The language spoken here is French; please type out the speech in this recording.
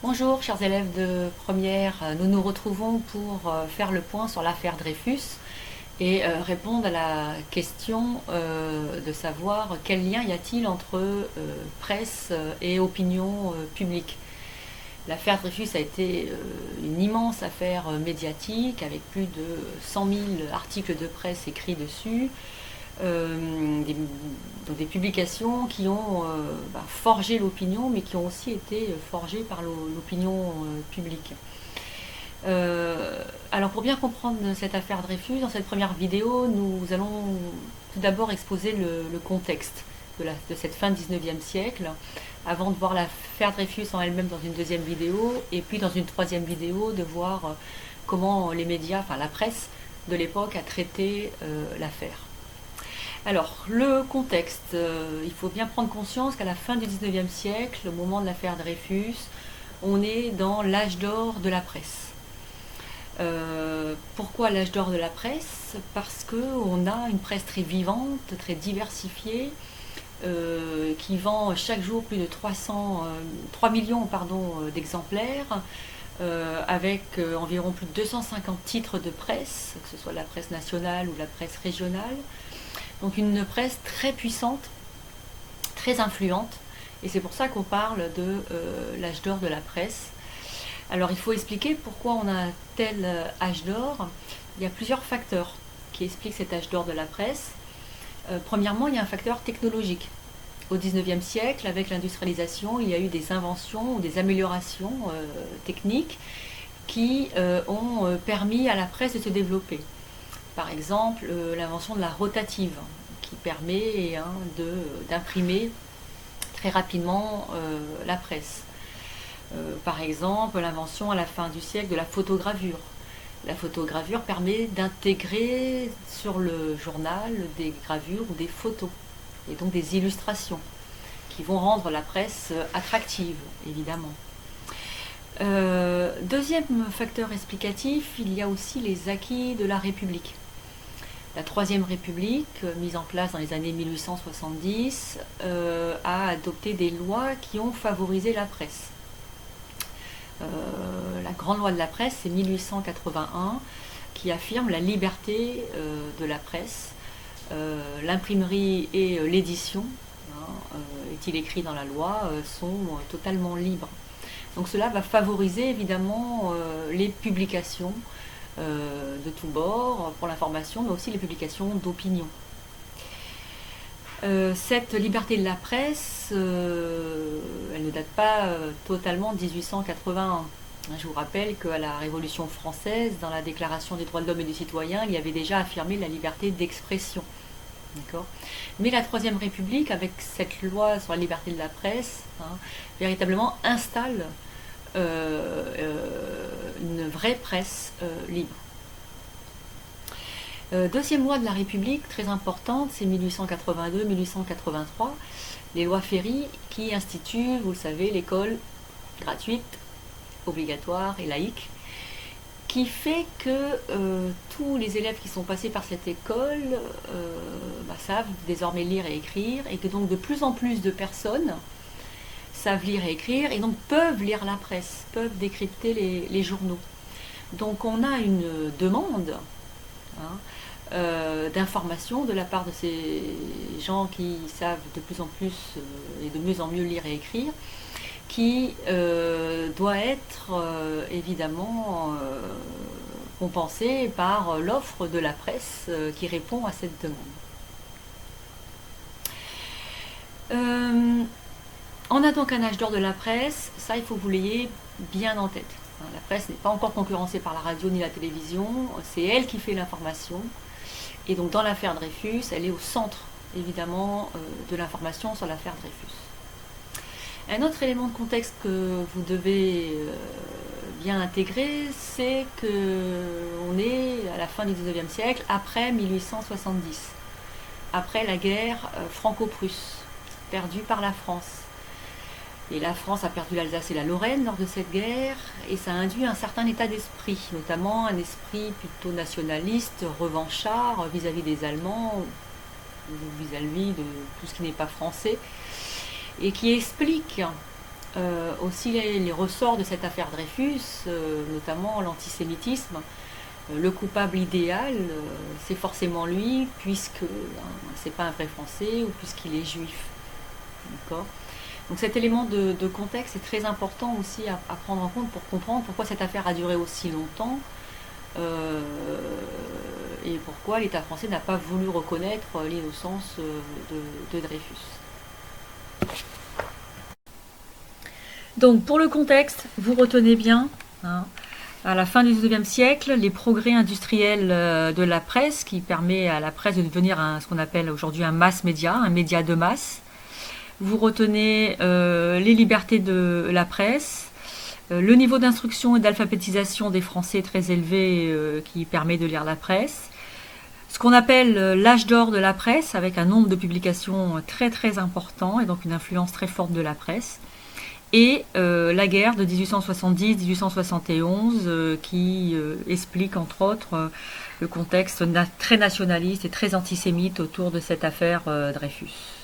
Bonjour chers élèves de première, nous nous retrouvons pour faire le point sur l'affaire Dreyfus et répondre à la question de savoir quel lien y a-t-il entre presse et opinion publique. L'affaire Dreyfus a été une immense affaire médiatique avec plus de 100 000 articles de presse écrits dessus, des publications qui ont forgé l'opinion, mais qui ont aussi été forgées par l'opinion publique. Alors pour bien comprendre cette affaire Dreyfus, dans cette première vidéo, nous allons tout d'abord exposer le contexte de cette fin du 19e siècle, avant de voir l'affaire Dreyfus en elle-même dans une deuxième vidéo, et puis dans une troisième vidéo de voir comment les médias, enfin la presse de l'époque a traité l'affaire. Alors, le contexte, il faut bien prendre conscience qu'à la fin du 19e siècle, au moment de l'affaire Dreyfus, on est dans l'âge d'or de la presse. Pourquoi l'âge d'or de la presse? Parce qu'on a une presse très vivante, très diversifiée, qui vend chaque jour plus de 3 millions d'exemplaires, avec environ plus de 250 titres de presse, que ce soit la presse nationale ou la presse régionale. Donc une presse très puissante, très influente, et c'est pour ça qu'on parle de l'âge d'or de la presse. Alors il faut expliquer pourquoi on a un tel âge d'or. Il y a plusieurs facteurs qui expliquent cet âge d'or de la presse. Premièrement, il y a un facteur technologique. Au 19e siècle, avec l'industrialisation, il y a eu des inventions ou des améliorations techniques qui ont permis à la presse de se développer. Par exemple, l'invention de la rotative, qui permet d'imprimer très rapidement la presse. Par exemple, l'invention à la fin du siècle de la photogravure. La photogravure permet d'intégrer sur le journal des gravures ou des photos, et donc des illustrations, qui vont rendre la presse attractive, évidemment. Deuxième facteur explicatif, il y a aussi les acquis de la République. La Troisième République, mise en place dans les années 1870, a adopté des lois qui ont favorisé la presse. La grande loi de la presse, c'est 1881, qui affirme la liberté de la presse. L'imprimerie et l'édition, est-il écrit dans la loi, sont totalement libres. Donc cela va favoriser évidemment les publications de tous bords pour l'information, mais aussi les publications d'opinion. Cette liberté de la presse, elle ne date pas totalement de 1881. Je vous rappelle qu'à la Révolution française, dans la Déclaration des droits de l'homme et du citoyen, il y avait déjà affirmé la liberté d'expression. Mais la Troisième République, avec cette loi sur la liberté de la presse, véritablement installe une vraie presse libre. Deuxième loi de la République, très importante, c'est 1882-1883, les lois Ferry qui instituent, vous le savez, l'école gratuite, obligatoire et laïque, qui fait que tous les élèves qui sont passés par cette école savent désormais lire et écrire, et que donc de plus en plus de personnes savent lire et écrire, et donc peuvent lire la presse, peuvent décrypter les journaux. Donc on a une demande d'information de la part de ces gens qui savent de plus en plus et de mieux en mieux lire et écrire, qui doit être évidemment compensée par l'offre de la presse qui répond à cette demande. On a donc un âge d'or de la presse, ça il faut que vous l'ayez bien en tête. La presse n'est pas encore concurrencée par la radio ni la télévision, c'est elle qui fait l'information. Et donc dans l'affaire Dreyfus, elle est au centre évidemment de l'information sur l'affaire Dreyfus. Un autre élément de contexte que vous devez bien intégrer, c'est qu'on est à la fin du 19e siècle, après 1870, après la guerre franco-prusse, perdue par la France. Et la France a perdu l'Alsace et la Lorraine lors de cette guerre, et ça a induit un certain état d'esprit, notamment un esprit plutôt nationaliste, revanchard vis-à-vis des Allemands, vis-à-vis de tout ce qui n'est pas français, et qui explique aussi les ressorts de cette affaire Dreyfus, notamment l'antisémitisme. Le coupable idéal, c'est forcément lui, puisque c'est pas un vrai Français ou puisqu'il est juif. D'accord. Donc cet élément de contexte est très important aussi à prendre en compte pour comprendre pourquoi cette affaire a duré aussi longtemps euh, et pourquoi l'État français n'a pas voulu reconnaître l'innocence de Dreyfus. Donc pour le contexte, vous retenez bien, hein, à la fin du XIXe siècle, les progrès industriels de la presse, qui permet à la presse de devenir ce qu'on appelle aujourd'hui un mass média, un média de masse. Vous retenez les libertés de la presse, le niveau d'instruction et d'alphabétisation des Français très élevé qui permet de lire la presse, ce qu'on appelle l'âge d'or de la presse, avec un nombre de publications très très important et donc une influence très forte de la presse, et la guerre de 1870-1871 qui explique entre autres le contexte très nationaliste et très antisémite autour de cette affaire Dreyfus.